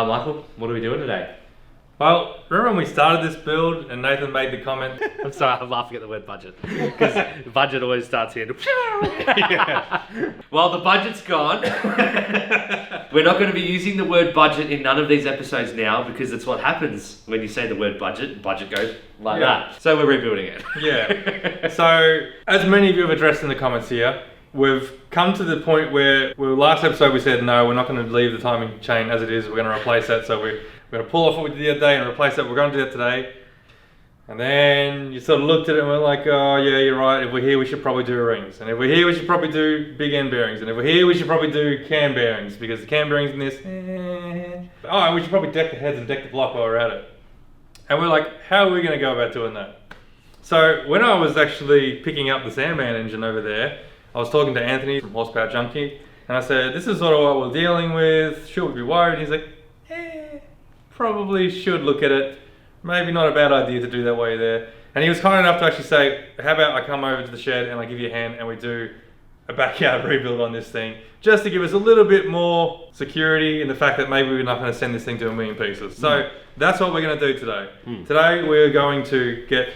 Michael, what are we doing today? Well, remember when we started this build and Nathan made the comment? I'm sorry, I'm laughing at the word budget. Because budget always starts here. Well, the budget's gone. We're not going to be using the word budget in none of these episodes now because it's what happens when you say the word budget. Budget goes like that. So we're rebuilding it. Yeah. So, as many of you have addressed in the comments here, we've come to the point where, last episode we said, no, we're not going to leave the timing chain as it is. We're going to replace that. So we're going to pull off what we did the other day and replace that. We're going to do that today. And then you sort of looked at it and we're like, oh yeah, you're right. If we're here, we should probably do rings. And if we're here, we should probably do big end bearings. And if we're here, we should probably do cam bearings because the cam bearings in this. Oh, and we should probably deck the heads and deck the block while we're at it. And we're like, how are we going to go about doing that? So when I was actually picking up the Sandman engine over there, I was talking to Anthony from HP Junkie, and I said, this is sort of what we're dealing with. Should we be worried? He's like, probably should look at it. Maybe not a bad idea to do that while you're there. And he was kind enough to actually say, how about I come over to the shed and I give you a hand and we do a backyard rebuild on this thing, just to give us a little bit more security in the fact that maybe we're not going to send this thing to a million pieces. So that's what we're going to do today. Today we're going to get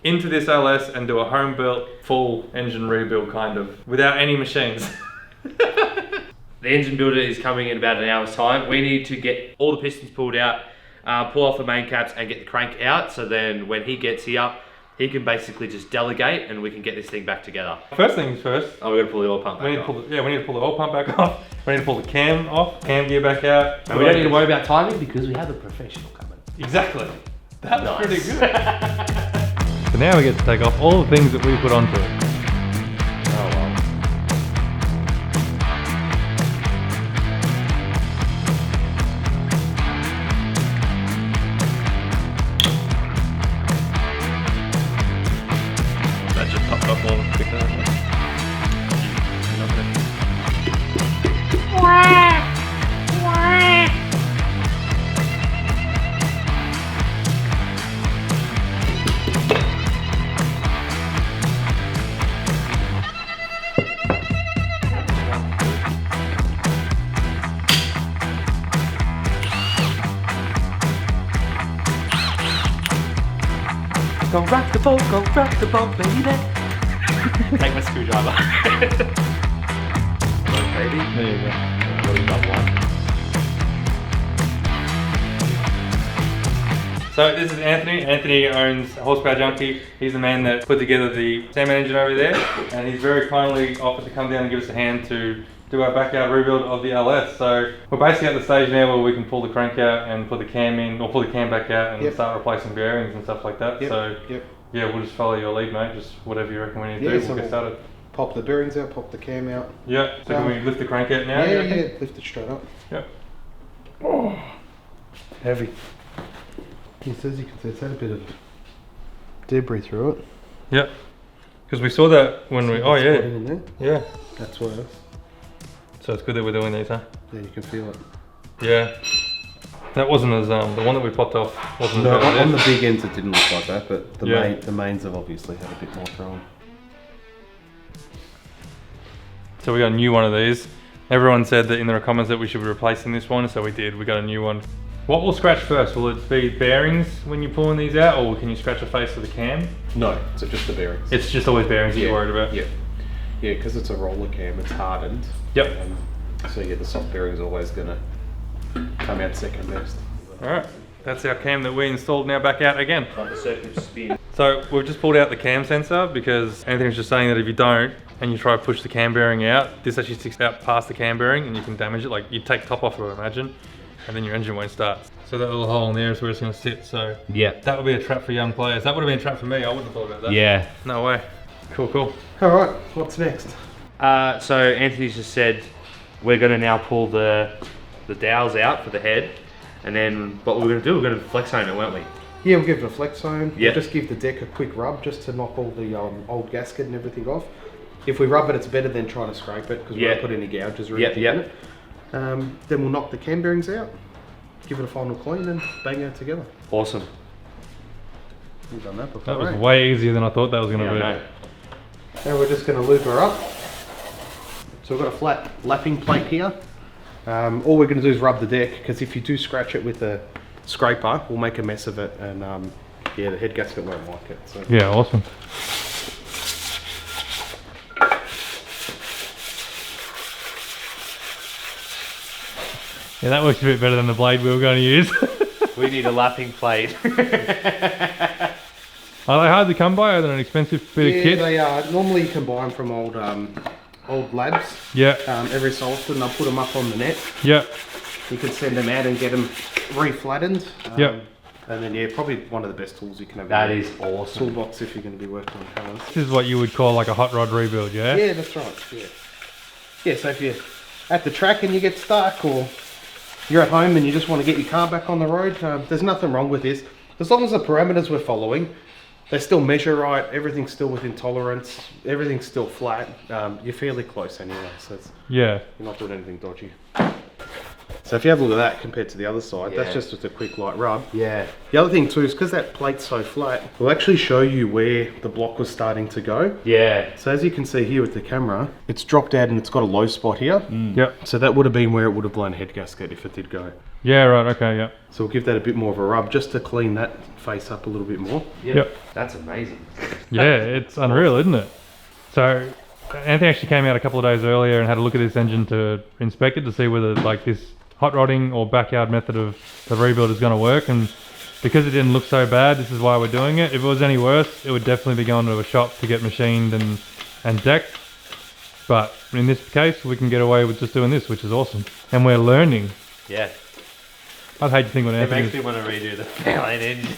into this LS and do a home built full engine rebuild kind of, without any machines. The engine builder is coming in about an hour's time. We need to get all the pistons pulled out, pull off the main caps and get the crank out, so then when he gets here, he can basically just delegate and we can get this thing back together. First things first. Oh, we're going to pull the oil pump back off. We need to pull the oil pump back off. We need to pull the cam off, cam gear back out. And we don't need to worry about timing because we have a professional coming. Exactly. That was pretty good. So now we get to take off all the things that we put onto it. Oh well. That just popped off all the quicker. Go rock the boat, baby. Take my screwdriver. Baby. There you go. Really got one. So this is Anthony. Anthony owns HP Junkie. He's the man that put together the Sandman engine over there, and he's very kindly offered to come down and give us a hand to do our backyard rebuild of the LS. So we're basically at the stage now where we can pull the crank out and put the cam in, or pull the cam back out and start replacing bearings and stuff like that. So yeah, we'll just follow your lead, mate. Just whatever you reckon we need to do, we'll get started. Pop the bearings out, pop the cam out. Yeah, so can we lift the crank out now? Yeah, lift it straight up. Yep. Oh, heavy. He says you can see it's had a bit of debris through it. Yep. Because we saw that when we, oh yeah. In there. Yeah. That's worse. So it's good that we're doing these, huh? Yeah, you can feel it. Yeah. That wasn't as, the one that we popped off wasn't no, as on the big ends it didn't look like that, but the the mains have obviously had a bit more thrown. So we got a new one of these. Everyone said that in their comments that we should be replacing this one, so we did. We got a new one. What will scratch first? Will it be bearings when you're pulling these out, or can you scratch the face of the cam? No, so just the bearings. It's just always bearings that you're worried about? Yeah. Yeah, because it's a roller cam, it's hardened. Yep. So yeah, the soft bearing's always gonna come out second best. Alright, that's our cam that we installed now back out again. Like the circuit spin. So we've just pulled out the cam sensor because Anthony's just saying that if you don't and you try to push the cam bearing out, this actually sticks out past the cam bearing and you can damage it. Like you take top off, I imagine, and then your engine won't start. So that little hole in there is where it's going to sit. So yeah, that would be a trap for young players. That would have been a trap for me. I wouldn't have thought about that. Yeah. No way. Cool, cool. All right, what's next? So Anthony's just said we're going to now pull the dowels out for the head, and then what we're going to do, we're going to flex home it, weren't we? Yeah, we'll give it a flex home. Yeah. We'll just give the deck a quick rub just to knock all the old gasket and everything off. If we rub it, it's better than trying to scrape it because we won't put any gouges or anything in it. Then we'll knock the cam bearings out, give it a final clean, and bang it together. Awesome. We've done that before. That was way easier than I thought that was going to be. Now we're just going to lube her up. So we've got a flat lapping plate here. All we're going to do is rub the deck, because if you do scratch it with a scraper, we'll make a mess of it, and yeah, the head gasket won't like it. So. Yeah, awesome. Yeah, that works a bit better than the blade we were going to use. We need a lapping plate. Are they hard to come by? Are they an expensive bit of kit? Yeah, they are. Normally you can buy them from old labs. Yeah. Every so often they'll put them up on the net. Yeah. You can send them out and get them re-flattened. Yeah. And then yeah, probably one of the best tools you can have. That is awesome. Toolbox if you're going to be working on colours. This is what you would call like a hot rod rebuild, yeah? Yeah, that's right. Yeah. Yeah, so if you're at the track and you get stuck, or you're at home and you just want to get your car back on the road, there's nothing wrong with this. As long as the parameters we're following, they still measure right, everything's still within tolerance, everything's still flat, you're fairly close anyway, so Yeah. you're not doing anything dodgy. So if you have a look at that compared to the other side, Yeah. that's just a quick light rub. Yeah. The other thing too is because that plate's so flat, we'll actually show you where the block was starting to go. Yeah. So as you can see here with the camera, it's dropped out and it's got a low spot here. Yep. So that would have been where it would have blown a head gasket if it did go. Yeah, right, okay, yeah. So we'll give that a bit more of a rub just to clean that face up a little bit more. Yep. That's amazing. Yeah, it's unreal, isn't it? So, Anthony actually came out a couple of days earlier and had a look at this engine to inspect it to see whether like this hot rodding or backyard method of the rebuild is going to work, and because it didn't look so bad, this is why we're doing it. If it was any worse, it would definitely be going to a shop to get machined and decked, but in this case we can get away with just doing this, which is awesome, and we're learning. Yeah. I'd hate to think what It Anthony makes me want to redo the Fairlane engine.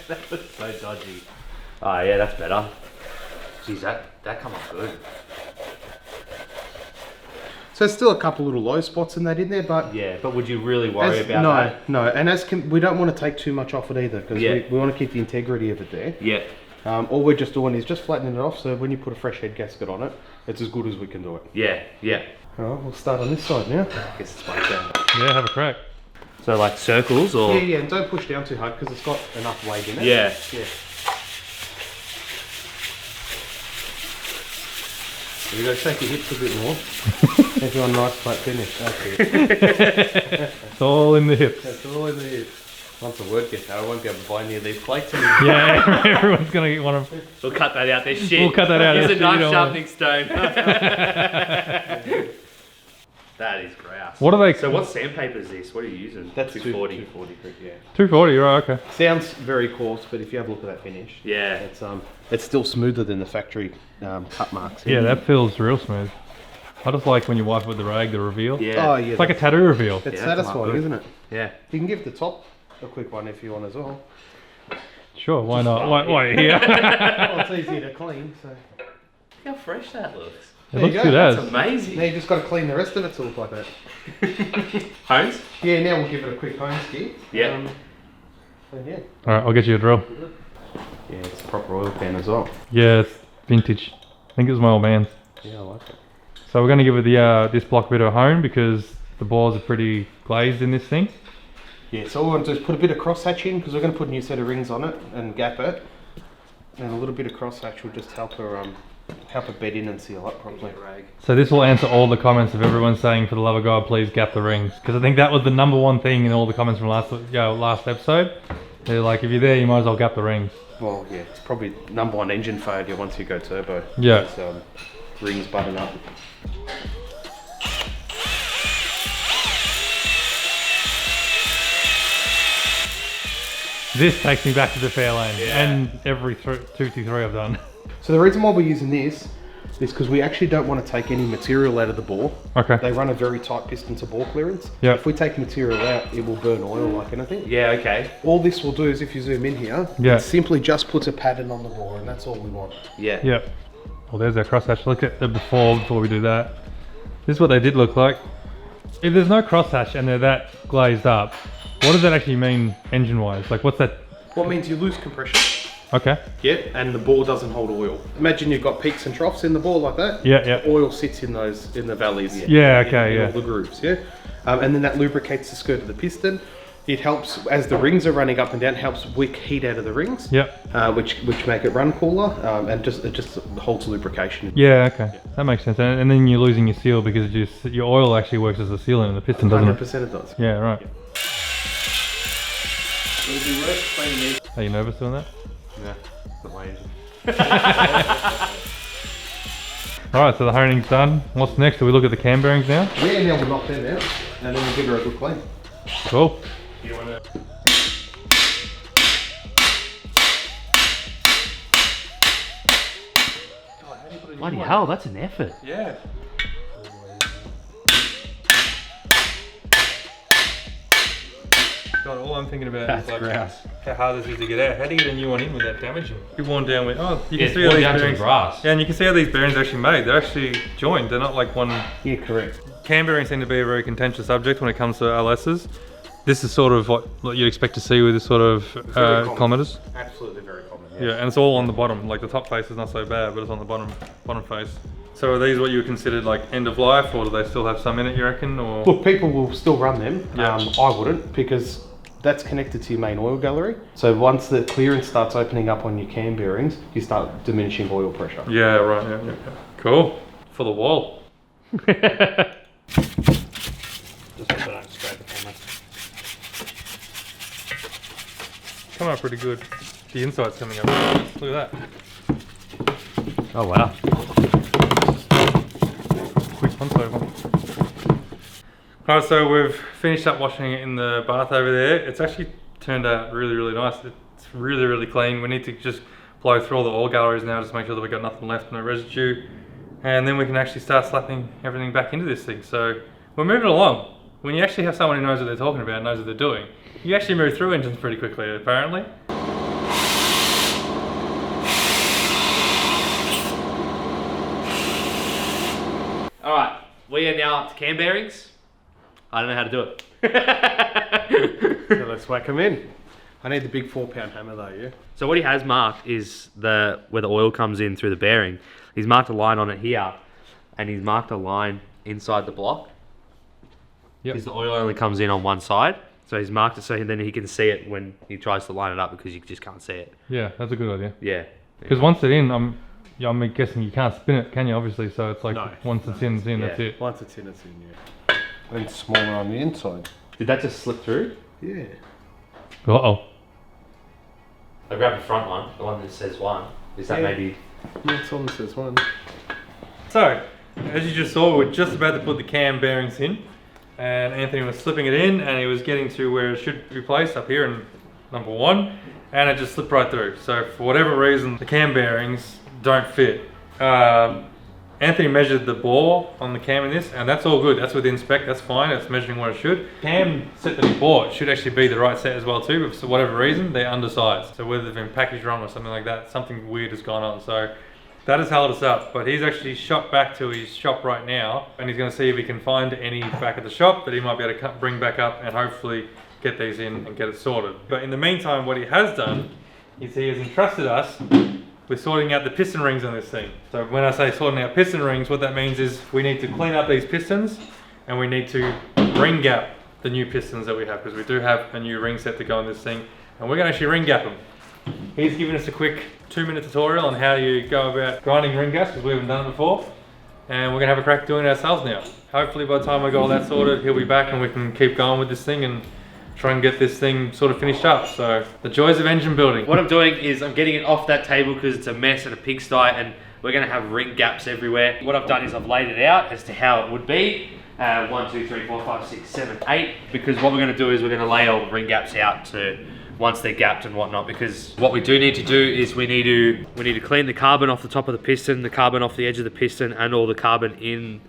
That was so dodgy. Oh yeah, that's better. Jeez, that come off good. So there's still a couple little low spots in that in there, but Yeah, but would you really worry about that? No, and we don't want to take too much off it either, because we want to keep the integrity of it there. Yeah. All we're just doing is just flattening it off, so when you put a fresh head gasket on it, it's as good as we can do it. Yeah, yeah. Alright, we'll start on this side now. I guess it's like down. Yeah, have a crack. So like circles or? Yeah, and don't push down too hard because it's got enough weight in it. Yeah. Yeah. You got to shake your hips a bit more. If you want a nice flat finish, that's it. It's all in the hips. That's all in the hips. Once the word gets out, I won't be able to buy any of these plates anymore. Yeah, everyone's going to get one of them. We'll cut that out. There's shit. We'll cut that out. Here's a That's shit, you knife don't sharpening stone. That is grouse. What are they? So what sandpaper is this? What are you using? That's 240. 240, yeah. 240, right, okay. Sounds very coarse, but if you have a look at that finish, Yeah. it's still smoother than the factory cut marks. Yeah, that feels real smooth. I just like when you wipe it with the rag, the reveal. Yeah. Oh yeah. It's like a tattoo reveal. It's Yeah, that's satisfying, good. isn't it? Yeah. You can give the top a quick one if you want as well. Sure, why not? Why here? Well, it's easier to clean, so. Look how fresh that looks. It There looks you go, good That's as. amazing. Now you just got to clean the rest of it to look like that. Hones? Yeah, now we'll give it a quick home ski. Yeah. So yeah. Alright, I'll get you a drill. Yeah, it's a proper oil pan as well. Yeah, it's vintage. I think it was my old man's. Yeah, I like it. So we're going to give it the this block a bit of a hone because the bores are pretty glazed in this thing. Yeah, so all we want to do is put a bit of crosshatch in because we're going to put a new set of rings on it and gap it. And a little bit of crosshatch will just help her bed in and seal up properly. So this will answer all the comments of everyone saying, for the love of God, please gap the rings. Because I think that was the #1 thing in all the comments from last episode. They're like, if you're there, you might as well gap the rings. Well, yeah, it's probably #1 engine failure once you go turbo. Yeah. Those, rings button up. This takes me back to the Fairlane and every 223 I've done. So the reason why we're using this is because we actually don't want to take any material out of the bore. Okay. They run a very tight piston to bore clearance. Yeah. If we take material out, it will burn oil like anything. Yeah, okay. All this will do is, if you zoom in here, Yeah. it simply just puts a pattern on the bore, and that's all we want. Yeah. Yeah. Well, there's our crosshatch. Look at the before we do that. This is what they did look like. If there's no crosshatch and they're that glazed up, what does that actually mean engine-wise? Like, what's that? Well, it means you lose compression. Okay. Yeah, and the bore doesn't hold oil. Imagine you've got peaks and troughs in the bore like that. Yeah, yeah. Oil sits in the valleys. Yeah, okay, in yeah. all the grooves, yeah. And then that lubricates the skirt of the piston. It helps, as the rings are running up and down, it helps wick heat out of the rings. Yep. Which make it run cooler, and it just holds lubrication. Yeah, okay. That makes sense. And then you're losing your seal because your oil actually works as a sealant in the piston, doesn't it? 100% it does. Yeah, right. It'll be worth cleaning these. Are you nervous doing that? No, not my engine. Alright, so the honing done. What's next? Do we look at the cam bearings now? Yeah, now we'll knock them out, and then we'll give her a good clean. Cool. You want to... Bloody hell, that's an effort. Yeah. God, all I'm thinking about is like how hard this is to get out. How do you get a new one in without damaging? You're worn down with, you can see how these bearings. Yeah, and you can see how these bearings are actually made. They're actually joined. They're not like one. Yeah, correct. Cam bearings seem to be a very contentious subject when it comes to LSs. This is sort of what you'd expect to see with this sort of kilometers. Absolutely very common. Yeah, and it's all on the bottom. Like the top face is not so bad, but it's on the bottom face. So are these what you would consider like end of life, or do they still have some in it, you reckon? Or Look, people will still run them. Yeah. I wouldn't, because that's connected to your main oil gallery. So once the clearance starts opening up on your cam bearings, you start diminishing oil pressure. yeah, right. Yeah. Cool. For the wall. Just so I don't scrape the camera. Come out pretty good. The inside's coming up. Look at that. Oh wow. Quick once over. Alright, so we've finished up washing it in the bath over there. It's actually turned out really, really nice. It's really, really clean. We need to just blow through all the oil galleries now, just make sure that we've got nothing left, no residue. And then we can actually start slapping everything back into this thing. So we're moving along. When you actually have someone who knows what they're talking about, knows what they're doing, you actually move through engines pretty quickly, apparently. Alright, we are now up to cam bearings. I don't know how to do it. So let's whack them in. I need the big 4-pound hammer though, yeah? So what he has marked is where the oil comes in through the bearing. He's marked a line on it here, and he's marked a line inside the block. Yep. Because the oil only comes in on one side. So he's marked it so then he can see it when he tries to line it up, because you just can't see it. Yeah, that's a good idea. Yeah. Because once it's in, I'm guessing you can't spin it, can you? Obviously, so it's like No. once it's in, that's it. Once it's in, yeah. And smaller on the inside. Did that just slip through? Yeah. Uh-oh. I grabbed the front one, the one that says 1. Is that Yeah. maybe... That's on this one. So, as you just saw, we're just about to put the cam bearings in, and Anthony was slipping it in, and he was getting to where it should be placed, up here in number 1, and it just slipped right through. So for whatever reason, the cam bearings don't fit. Anthony measured the bore on the cam in this, and that's all good. That's within spec, that's fine, it's measuring what it should. Cam set that he bought should actually be the right set as well too, but for whatever reason, they're undersized. So whether they've been packaged wrong or something like that, something weird has gone on. So that has held us up, but he's actually shot back to his shop right now, and he's gonna see if he can find any back at the shop that he might be able to bring back up and hopefully get these in and get it sorted. But in the meantime, what he has done is he has entrusted us with sorting out the piston rings on this thing. So when I say sorting out piston rings, what that means is we need to clean up these pistons, and we need to ring gap the new pistons that we have, because we do have a new ring set to go on this thing, and we're gonna actually ring gap them. He's given us a quick 2-minute tutorial on how you go about grinding ring gaps, because we haven't done it before, and we're gonna have a crack doing it ourselves now. Hopefully by the time I got all that sorted, he'll be back and we can keep going with this thing and try and get this thing sort of finished up. So the joys of engine building. What I'm doing is I'm getting it off that table because it's a mess and a pigsty, and we're going to have ring gaps everywhere. What I've done is I've laid it out as to how it would be. 1, 2, 3, 4, 5, 6, 7, 8. Because what we're going to do is we're going to lay all the ring gaps out to once they're gapped and whatnot. Because what we do need to do is we need to clean the carbon off the top of the piston, the carbon off the edge of the piston, and all the carbon in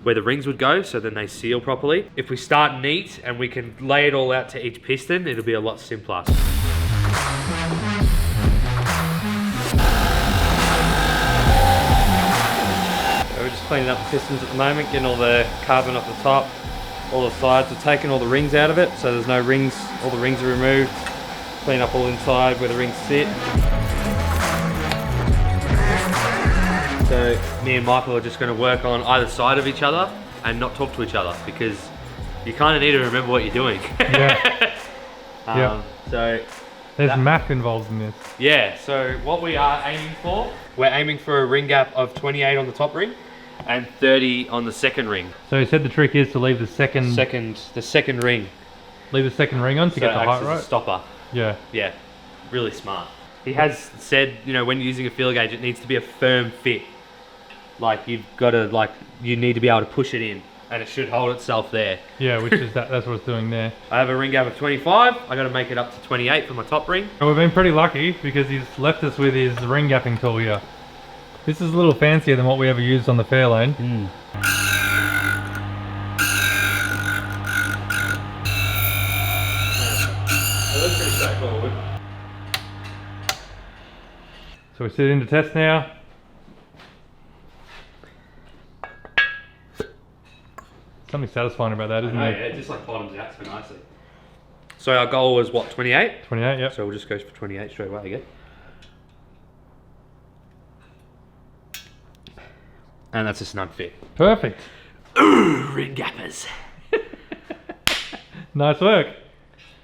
where the rings would go, so then they seal properly. If we start neat and we can lay it all out to each piston, it'll be a lot simpler. So we're just cleaning up the pistons at the moment, getting all the carbon off the top, all the sides. We're taking all the rings out of it, so there's no rings, all the rings are removed. Clean up all inside where the rings sit. So me and Michael are just going to work on either side of each other and not talk to each other, because you kind of need to remember what you're doing. Yeah. Yeah. So There's math involved in this. yeah, so what we are aiming for, we're aiming for a ring gap of 28 on the top ring and 30 on the second ring. So you said the trick is to leave the second ring. leave the second ring on to get the height right. Stopper. Yeah. Yeah, really smart. He has said, you know, when you're using a feel gauge, it needs to be a firm fit. Like you've got to, like, you need to be able to push it in, and it should hold itself there. Yeah, which is that's what it's doing there. I have a ring gap of 25. I got to make it up to 28 for my top ring. And we've been pretty lucky because he's left us with his ring gapping tool here. This is a little fancier than what we ever used on the Fairlane. That's pretty straightforward. So we sit into test now. Something satisfying about that, isn't Yeah, there? it just like bottoms out so nicely. So our goal was what, 28? 28, yep. So we'll just go for 28 straight away again. And that's a snug fit. Perfect. Ooh, ring gappers. Nice work.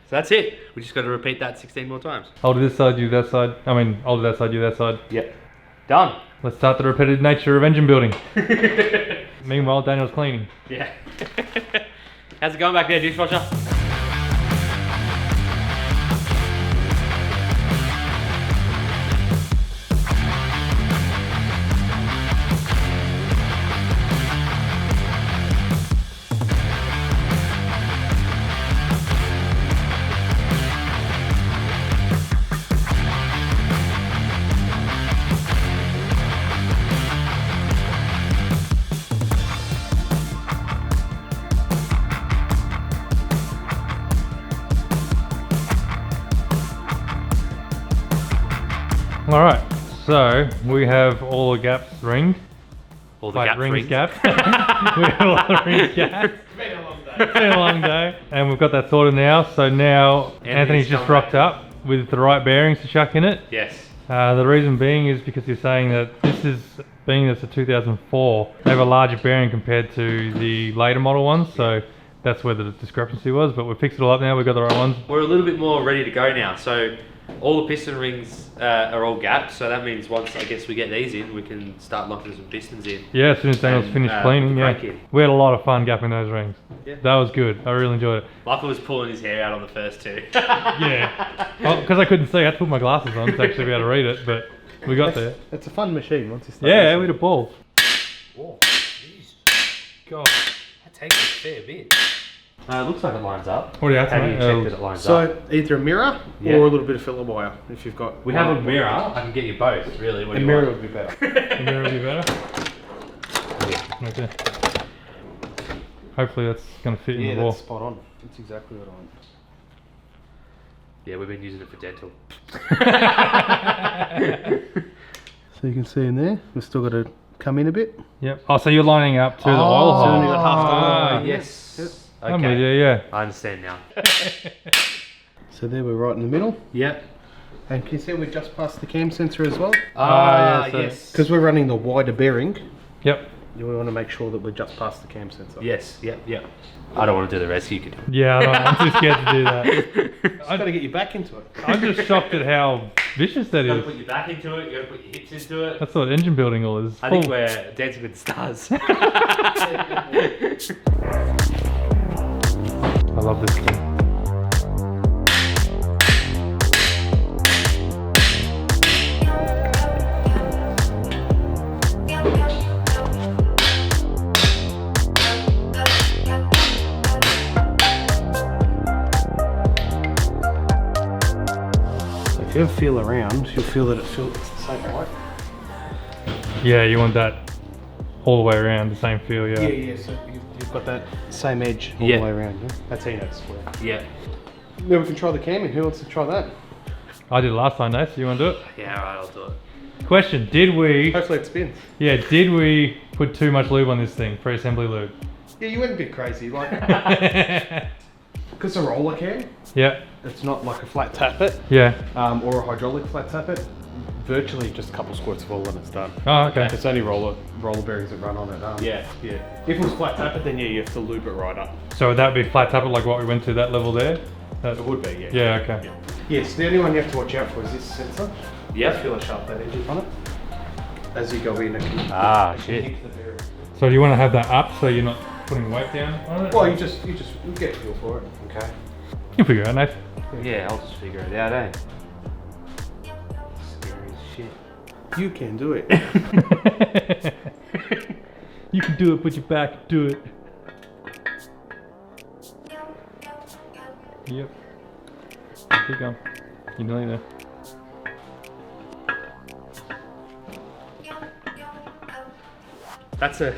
So that's it. We just got to repeat that 16 more times. I'll do this side, you that side. I mean, I'll do that side, you that side. Yep. Done. Let's start the repetitive nature of engine building. Meanwhile, Daniel's cleaning. Yeah. How's it going back there, dishwasher? Alright, so we have all the gaps ringed. All the gaps rings ringed. gapped. We have all the rings gapped. It's been a long day. It's been a long day. And we've got that sorted now. So now Anthony's just come rocked up with the right bearings to chuck in it. Yes. The reason being is because you're saying that this is, being that's a 2004, they have a larger bearing compared to the later model ones. So that's where the discrepancy was. But we've fixed it all up now. We've got the right ones. We're a little bit more ready to go now. So all the piston rings are all gapped. So that means once I guess we get these in, we can start locking some pistons in. Yeah, as soon as Daniel's And, finished put cleaning, the yeah. crank in. We had a lot of fun gapping those rings. Yeah. That was good. I really enjoyed it. Michael was pulling his hair out on the first two. Yeah. Because I couldn't see, I had to put my glasses on to actually be able to read it, but we got there. It's a fun machine once you start. Yeah, using we it. had a ball. Oh, jeez. God, that takes a fair bit. It looks like it lines up. What do you have to Have you make? checked that it lines up? So either a mirror Yeah. or a little bit of filler wire if you've got. We have a mirror. I can get you both, really. What A do you mirror want? would be better. The mirror will be better. Right there. Hopefully that's going to fit in Yeah, the wall. that's spot on. That's exactly what I want. Yeah, we've been using it for dental. So you can see in there, we've still got to come in a bit. Yep. Oh, so you're lining up to the oil so hole. only got half the oil Ah, hole. yes. I'm with you, Okay. yeah. I understand now. So there we're right in the middle. Yep. And can you see we're just past the cam sensor as well? yeah, so- yes. Because we're running the wider bearing, Yep. we want to make sure that we're just past the cam sensor. Yes, yep. I don't want to do the rest, you can do it. Yeah, I know, I'm too scared to do that. I've got to get you back into it. I'm just shocked at how vicious that You gotta is. put your back into it, you gotta put your hips into it. That's what engine building all is. I think Full- we're dancing with the stars. I love this thing. So if you ever feel around, you'll feel that it's the same height. Yeah, you want that all the way around, the same feel, yeah. Yeah, so you've got that same edge all Yeah. the way around. Yeah? That's how you know it's square. Yeah. Now we can try the cam in. Who wants to try that? I did it last time, Dave, so you want to do it? Yeah, alright, I'll do it. Question, did we Hopefully it spins. did we put too much lube on this thing, pre-assembly lube? Yeah, you went a bit crazy. Like, because a roller cam, Yeah, it's not like a flat tappet yeah, or a hydraulic flat tappet. virtually just a couple squirts of oil and it's done. Oh, okay. It's only roller bearings that run on it. Yeah. If it was flat tappet, then yeah, you have to lube it right up. So would that be flat tappet like what we went to that level there? It would be, yeah. Yeah, okay. Yeah. Yes, the only one you have to watch out for is this sensor. Yeah. Feel how sharp that edge is on it. As you go in, it can Shit. hit the bearing. So do you want to have that up so you're not putting weight down on it? Well, you get a feel for it. Okay. You figure it out, Nathan. Yeah, I'll just figure it out, eh? Scary as shit. You can do it. You can do it, put your back, do it. Yep. Keep going. You're nearly there. That's a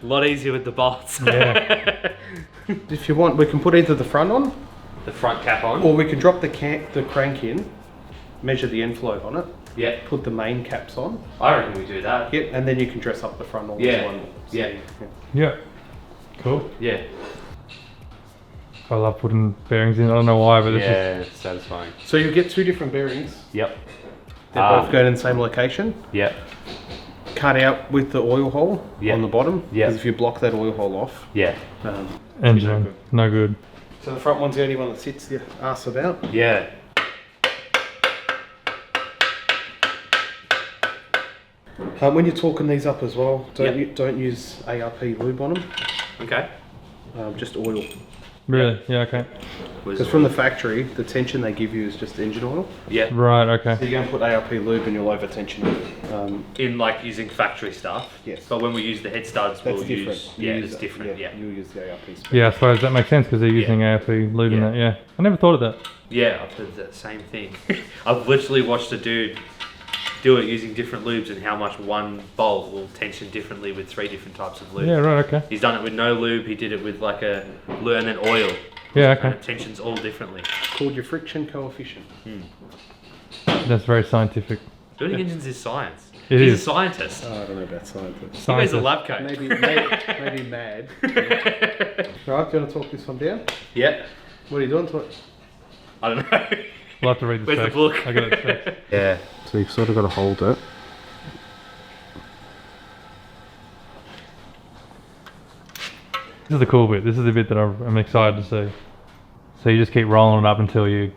lot easier with the bolts. Yeah. If you want, we can put either the front on, The front cap on. or we can drop the crank in, measure the end float on it, Yeah. put the main caps on, I reckon we do that. yep, and then you can dress up the front all Yeah. as one. Yeah. Yeah. Cool. Yeah. I love putting bearings in. I don't know why, but it's just... Yeah, it's satisfying. So you get two different bearings. Yep. They're both going in the same location. Yep. Cut out with the oil hole Yeah. on the bottom. Yeah. Because if you block that oil hole off, Yeah. Engine. No good. so the front one's the only one that sits the arse about. Yeah. When you're torquing these up as well, Yep. don't use ARP lube on them. Okay. Just oil. Really? Yeah, okay. Because from the factory, the tension they give you is just engine oil. Yeah. Right, okay. So you're going to put ARP lube and you'll over tension it. In like using factory stuff. Yes. But when we use the head studs, That's we'll different. use. You Yeah, use it's different. Yeah. You'll use the ARP spec. Yeah, I suppose that makes sense because they're using ARP lube in Yeah. that, yeah. I never thought of that. Yeah, I've heard that same thing. I've literally watched a dude do it using different lubes and how much one bolt will tension differently with 3 different types of lube. Yeah, right, okay. He's done it with no lube. He did it with like a lube and then oil. Yeah, And okay. it tensions all differently. Called your friction coefficient. That's very scientific. Building engines is science. It He's is. a scientist. Oh, I don't know about scientists. He wears a Scientist. lab coat. Maybe mad. Right, do you want to talk this one down? Yeah. What are you doing to it? I don't know. We'll have to read the Where's the specs. book? I got it specs. Yeah. So you've sort of got to hold it. This is the cool bit. This is the bit that I'm excited to see. So you just keep rolling it up until you...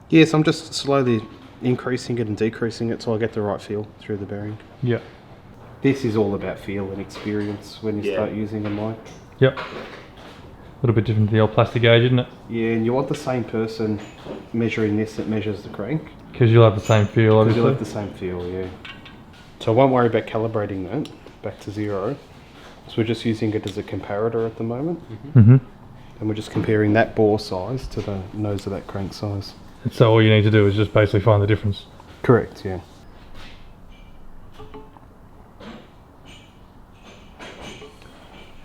Yes, I'm just slowly increasing it and decreasing it so I get the right feel through the bearing. Yeah. This is all about feel and experience when you Yeah. start using them, like. Yep. A little bit different to the old plastic gauge, isn't it? Yeah, and you want the same person measuring this that measures the crank. Because you'll have the same feel, Because you'll obviously. have the same feel, yeah. So I won't worry about calibrating that back to 0. So we're just using it as a comparator at the moment. Mm-hmm. And we're just comparing that bore size to the nose of that crank size. So all you need to do is just basically find the difference. Correct, yeah.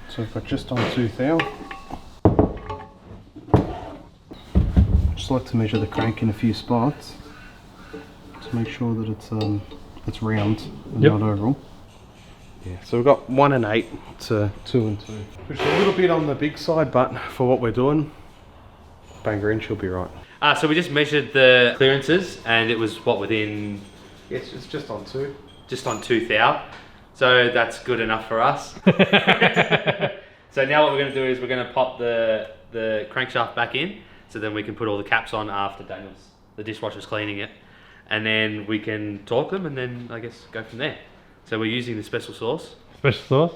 So if I just on tooth thou, just like to measure the crank in a few spots to make sure that it's round and Yep. not oval. Yeah, so we've got 1 and 8 to 2 and 2. Which is a little bit on the big side, but for what we're doing, bang green should be right. So we just measured the clearances and it was what, within Yes, it's just on 2. just on 2 thou. So that's good enough for us. So now what we're going to do is we're going to pop the crankshaft back in, so then we can put all the caps on after the dishwasher's cleaning it, and then we can torque them and then I guess go from there. So we're using the special sauce. Special sauce?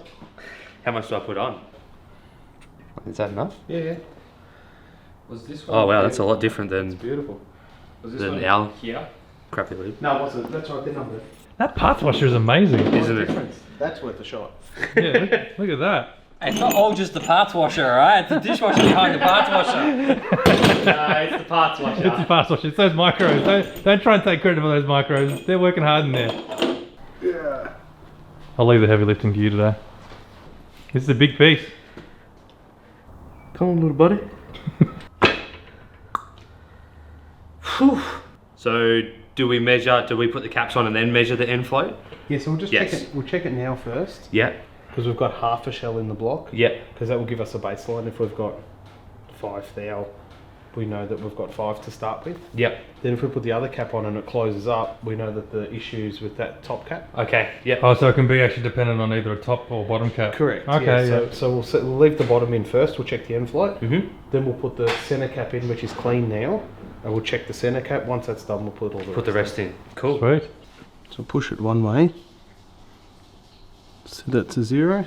How much do I put on? Is that enough? Yeah, yeah. Was this one? Oh wow, that's a lot different It's than beautiful. Was this than one our here? crappy lube. No, it wasn't. That's right, they're numbered. That parts washer is amazing. Isn't it? Difference. That's worth a shot. Yeah, look at that. It's not all just the parts washer, alright? It's the dishwasher behind the parts washer. No, it's the parts washer. It's a parts washer. It's those micros. Don't try and take credit for those micros. They're working hard in there. Yeah. I'll leave the heavy lifting to you today. This is a big piece. Come on, little buddy. Whew. So, do we put the caps on and then measure the end float? Yeah, so we'll just Yes. check it. We'll check it now first Yeah. because we've got half a shell in the block. Yeah. Because that will give us a baseline if we've got 5 thou we know that we've got 5 to start with. Yep. Then if we put the other cap on and it closes up, we know that the issue's with that top cap. Okay. Yep. Oh, so it can be actually dependent on either a top or bottom cap. Correct. Okay. Yeah. Yeah. So we'll leave the bottom in first. We'll check the end float. Mhm. Then we'll put the center cap in, which is clean now, and we'll check the center cap. Once that's done, we'll put all the Put the rest in. Cool. Sweet. So push it one way. Set it to 0.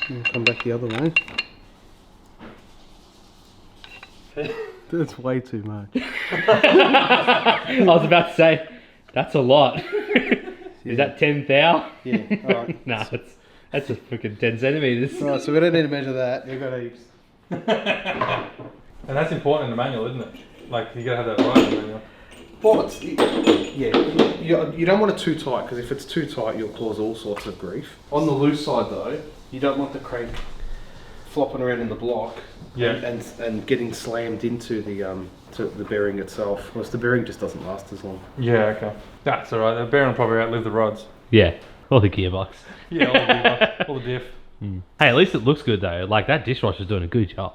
And come back the other way. That's way too much. I was about to say, that's a lot. Is that 10 thou? Yeah. All right. Nah, that's a freaking 10 centimeters. Right. So we don't need to measure that. You've got heaps. And that's important in the manual, isn't it? Like, you gotta have that right in the manual. Well, you don't want it too tight, because if it's too tight, you'll cause all sorts of grief. On the loose side, though, you don't want the crank flopping around in the block, Yeah. and getting slammed into the bearing itself. Whereas the bearing just doesn't last as long. Yeah, okay. That's alright. The bearing will probably outlive the rods. Yeah, or the gearbox. Yeah, all the diff. Hey, at least it looks good though. Like that dishwasher's doing a good job.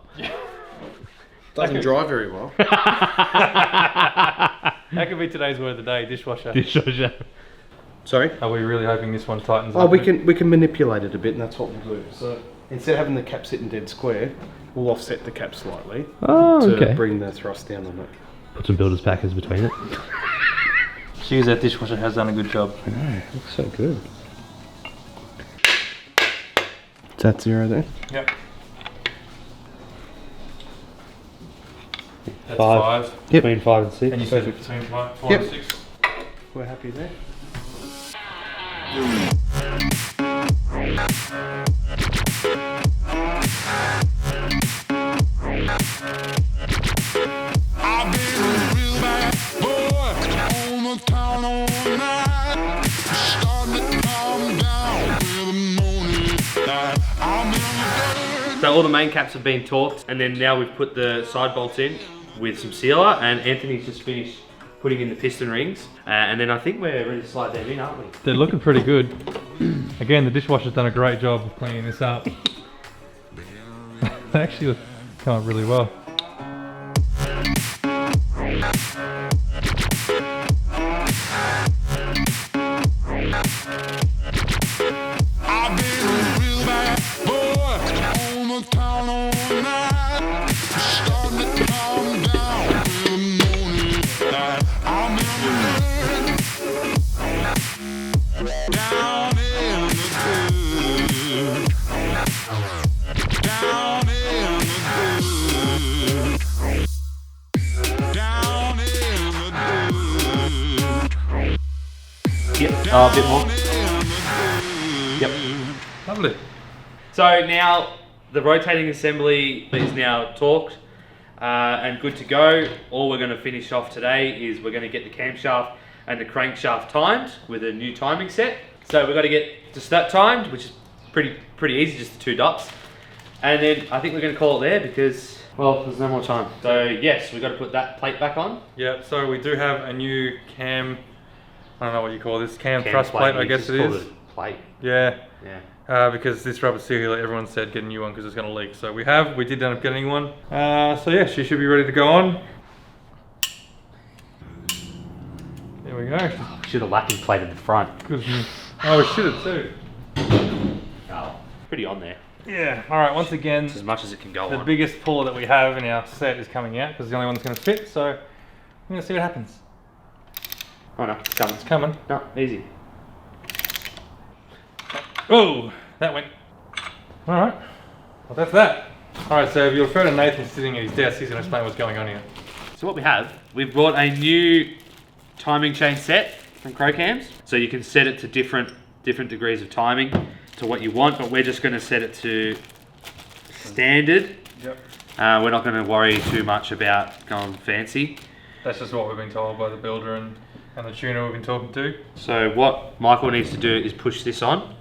Doesn't dry very well. That could be today's word of the day, dishwasher. Dishwasher. Sorry? Are we really hoping this one tightens Oh, up? we can manipulate it a bit, and that's what we'll do. So instead of having the cap sitting dead square, we'll offset the cap slightly to bring the thrust down on it. Put some builder's packers between it. Jeez, that dishwasher has done a good job. I know, it looks so good. Is that 0 there? Yep. That's 5. Yep. Between 5 and 6. And you said between 4 Yep. and 6. We're happy there. I've been a real bad boy on the town all night. Starting to calm down with the morning light. I'm in the dirt. So all the main caps have been torqued, and then now we've put the side bolts in with some sealer, and Anthony's just finished putting in the piston rings, and then I think we're ready to slide them in, aren't we? They're looking pretty good. Again, the dishwasher's done a great job of cleaning this up. They actually come out really well. I've been a real bad boy on the town all night. Starting to calm down with the morning light. I'm in the dirt. Down in the dirt. Down in the dirt. Down in the dirt. Yep. Oh, a bit more. Yep. Lovely. So now the rotating assembly is now torqued and good to go. All we're going to finish off today is we're going to get the camshaft and the crankshaft timed with a new timing set. So we've got to get just that timed, which is pretty easy, just the 2 dots. And then I think we're going to call it there because, well, there's no more time. So yes, we've got to put that plate back on. Yeah, so we do have a new cam, I don't know what you call this, cam thrust plate, I guess it is. Plate. Yeah. Yeah. Because this rubber seal, like everyone said, get a new one because it's going to leak. So we did end up getting one. So yeah, she should be ready to go on. There we go. Should have lacking plated the front. Good. Oh, we should have too. Oh, pretty on there. Yeah. All right. Once again, It's as much as it can go the on. biggest puller that we have in our set is coming out because it's the only one that's going to fit. So we're going to see what happens. Oh no, it's coming. It's coming. No, easy. Oh, that went. All right. Well, that's that. All right. So if you refer to Nathan sitting at his desk, he's going to explain what's going on here. So what we have, we've brought a new timing chain set from Crocams. So you can set it to different degrees of timing to what you want, but we're just going to set it to standard. Yep. We're not going to worry too much about going fancy. That's just what we've been told by the builder and the tuner we've been talking to. So what Michael needs to do is push this on.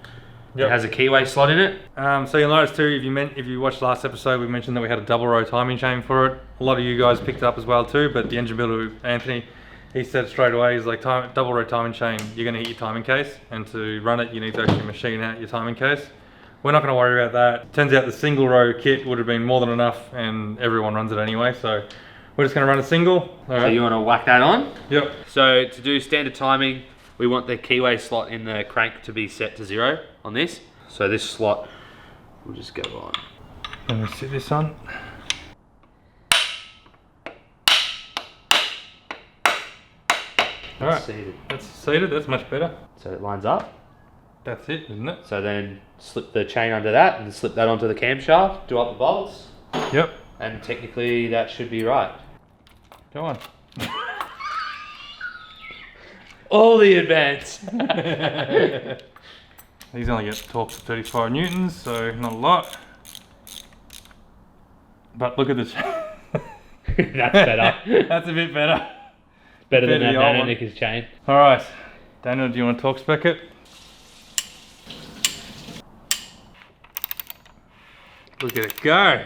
Yep. It has a keyway slot in it. So you'll notice too, if you watched last episode, we mentioned that we had a double row timing chain for it. A lot of you guys picked it up as well too, but the engine builder, Anthony, he said straight away, he's like, double row timing chain, you're going to hit your timing case, and to run it, you need to actually machine out your timing case. we're not going to worry about that. Turns out the single row kit would have been more than enough, and everyone runs it anyway, so we're just going to run a single. All right. So you want to whack that on? Yep. So to do standard timing, we want the keyway slot in the crank to be set to 0 on this. So this slot will just go on. Let me sit this on. All right, Seated. that's seated, that's much better. So it lines up. That's it, isn't it? So then slip the chain under that and slip that onto the camshaft, do up the bolts, Yep. and technically that should be right. Go on. All the advance. These only get torque to 35 newtons, so not a lot. But look at this. That's better. That's a bit better. Better than Better that the old one. Nanonicker's chain. All right, Daniel, do you want to torque spec it? Look at it go.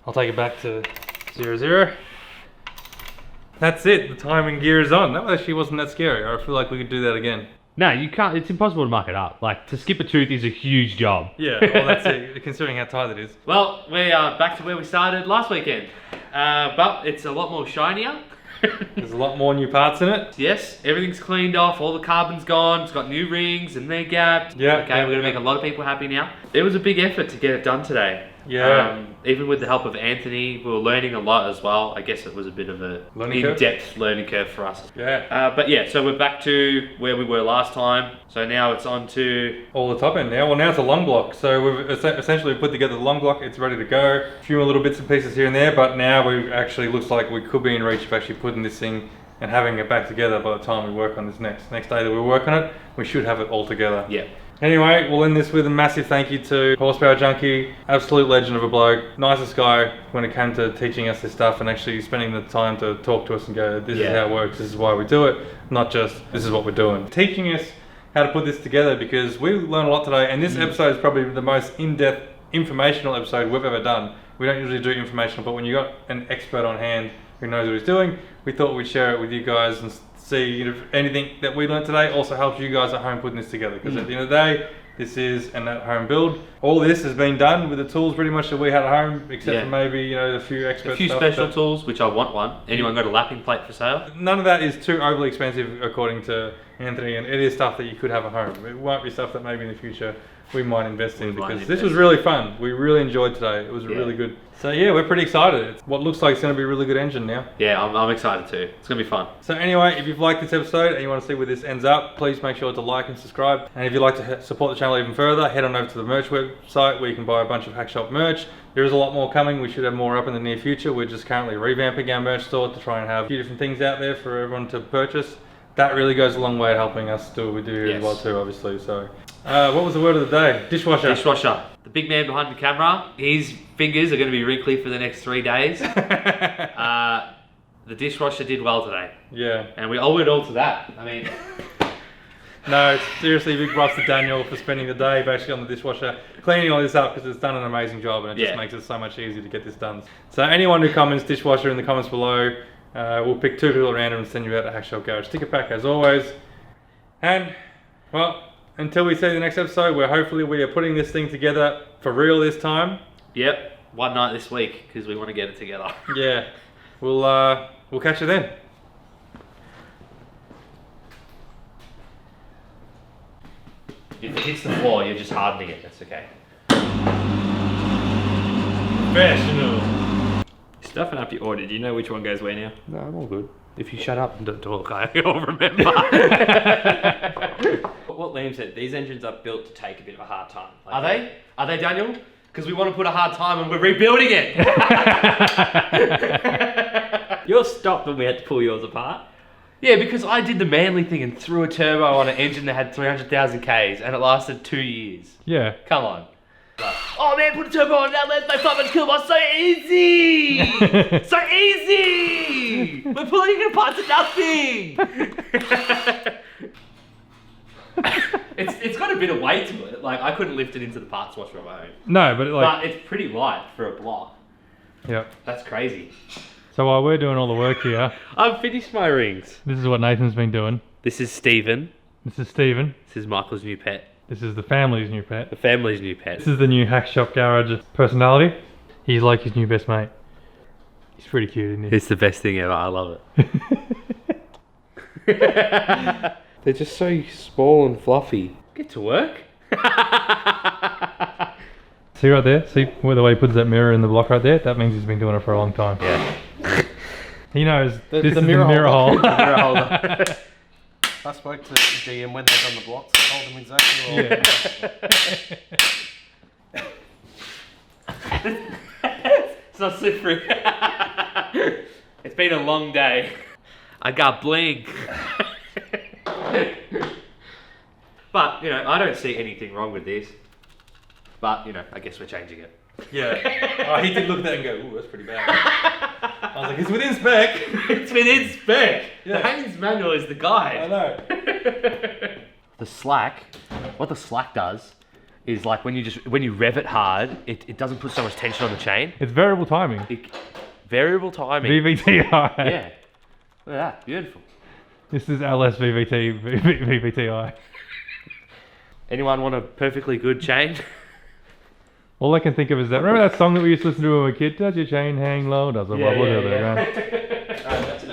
I'll take it back to 0. That's it, the timing gear is on. That actually wasn't that scary. I feel like we could do that again. No, you can't. It's impossible to muck it up. Like, to skip a tooth is a huge job. Yeah, well that's it, considering how tight it is. Well, we are back to where we started last weekend. But it's a lot more shinier. There's a lot more new parts in it. Yes, everything's cleaned off, all the carbon's gone, it's got new rings and they're gapped. Yeah, Okay, we're gonna make a lot of people happy now. It was a big effort to get it done today. Yeah. Even with the help of Anthony, we were learning a lot as well. I guess it was a bit of a Learning curve? in-depth learning curve for us. Yeah. But yeah, so we're back to where we were last time. So now it's on to... All the top end now. Well, now it's a long block. So we've essentially put together the long block. It's ready to go. A few more little bits and pieces here and there, but now we actually looks like we could be in reach of actually putting this thing and having it back together by the time we work on this next day that we work on it. We should have it all together. Yeah. Anyway, we'll end this with a massive thank you to Horsepower Junkie, absolute legend of a bloke, nicest guy when it came to teaching us this stuff and actually spending the time to talk to us and go, this is how it works, this is why we do it, not just this is what we're doing. Teaching us how to put this together, because we learned a lot today, and this episode is probably the most in-depth informational episode we've ever done. We don't usually do informational, but when you got an expert on hand who knows what he's doing, we thought we'd share it with you guys and see if anything that we learned today also helps you guys at home putting this together, because at the end of the day, this is an at-home build. All this has been done with the tools pretty much that we had at home, except for maybe a few expert A few stuff, special tools, which I want one. Anyone got a lapping plate for sale? None of that is too overly expensive according to Anthony, and it is stuff that you could have at home. It won't be stuff that maybe in the future we might invest in, because this was really fun. We really enjoyed today. It was really good. So yeah, we're pretty excited. It's what looks like it's going to be a really good engine now. Yeah, I'm excited too. It's going to be fun. So anyway, if you've liked this episode and you want to see where this ends up, please make sure to like and subscribe. And if you'd like to support the channel even further, head on over to the merch website where you can buy a bunch of Hackshop merch. There is a lot more coming. We should have more up in the near future. We're just currently revamping our merch store to try and have a few different things out there for everyone to purchase. That really goes a long way at helping us do what we do here as well too, obviously. So, what was the word of the day? Dishwasher. Dishwasher. The big man behind the camera, his fingers are going to be wrinkly for the next 3 days. The dishwasher did well today. Yeah. And we owe it all to that. I mean... No, seriously, big props to Daniel for spending the day basically on the dishwasher, cleaning all this up, because it's done an amazing job and it just makes it so much easier to get this done. So anyone who comments dishwasher in the comments below, we'll pick 2 people at random and send you out to Hackshop Garage sticker pack as always. And, well, until we see the next episode, where hopefully we are putting this thing together for real this time. Yep, one night this week, because we want to get it together. Yeah, we'll catch you then. If it hits the floor, you're just hardening it. That's okay. Professional. Stuffing up your order. Do you know which one goes where now? No, I'm all good. If you shut up and don't talk, I'll remember. What Liam said, these engines are built to take a bit of a hard time. Are they? Are they, Daniel? Because we want to put a hard time and we're rebuilding it. Yours stopped when we had to pull yours apart. Yeah, because I did the manly thing and threw a turbo on an engine that had 300,000 Ks and it lasted 2 years. Yeah. Come on. But, oh man, put a turbo on that, let's make 500 kilowatts, so easy! So easy! We're pulling it apart to nothing! It's got a bit of weight to it. Like, I couldn't lift it into the parts washer on my own. No, but But it's pretty light for a block. Yep. That's crazy. So while we're doing all the work here, I've finished my rings. this is what Nathan's been doing. This is Stephen. This is Stephen. This is Michael's new pet. This is the family's new pet. The family's new pet. This is the new Hackshop Garage personality. He's like his new best mate. He's pretty cute, isn't he? It's the best thing ever. I love it. They're just so small and fluffy. Get to work. See right there? See where the way he puts that mirror in the block right there? That means he's been doing it for a long time. Yeah. He knows The this is mirror the mirror hole. The mirror holder. I spoke to GM when they've done the blocks. I told them exactly what It's not slippery. It's been a long day. I got blink. But, you know, I don't see anything wrong with this. But, you know, I guess we're changing it. Yeah. Oh, he did look at that and go, ooh, that's pretty bad. I was like, it's within spec. It's within spec. Yeah. The Haynes manual is the guide. I know. The slack, what the slack does is like when you rev it hard, it doesn't put so much tension on the chain. It's variable timing. Variable timing. VVTI. Yeah. Look at that. Beautiful. This is LS VVTI. Anyone want a perfectly good chain? All I can think of is that. Remember that song that we used to listen to when we were kids? Does your chain hang low? Does it wobble? Does it run? that's an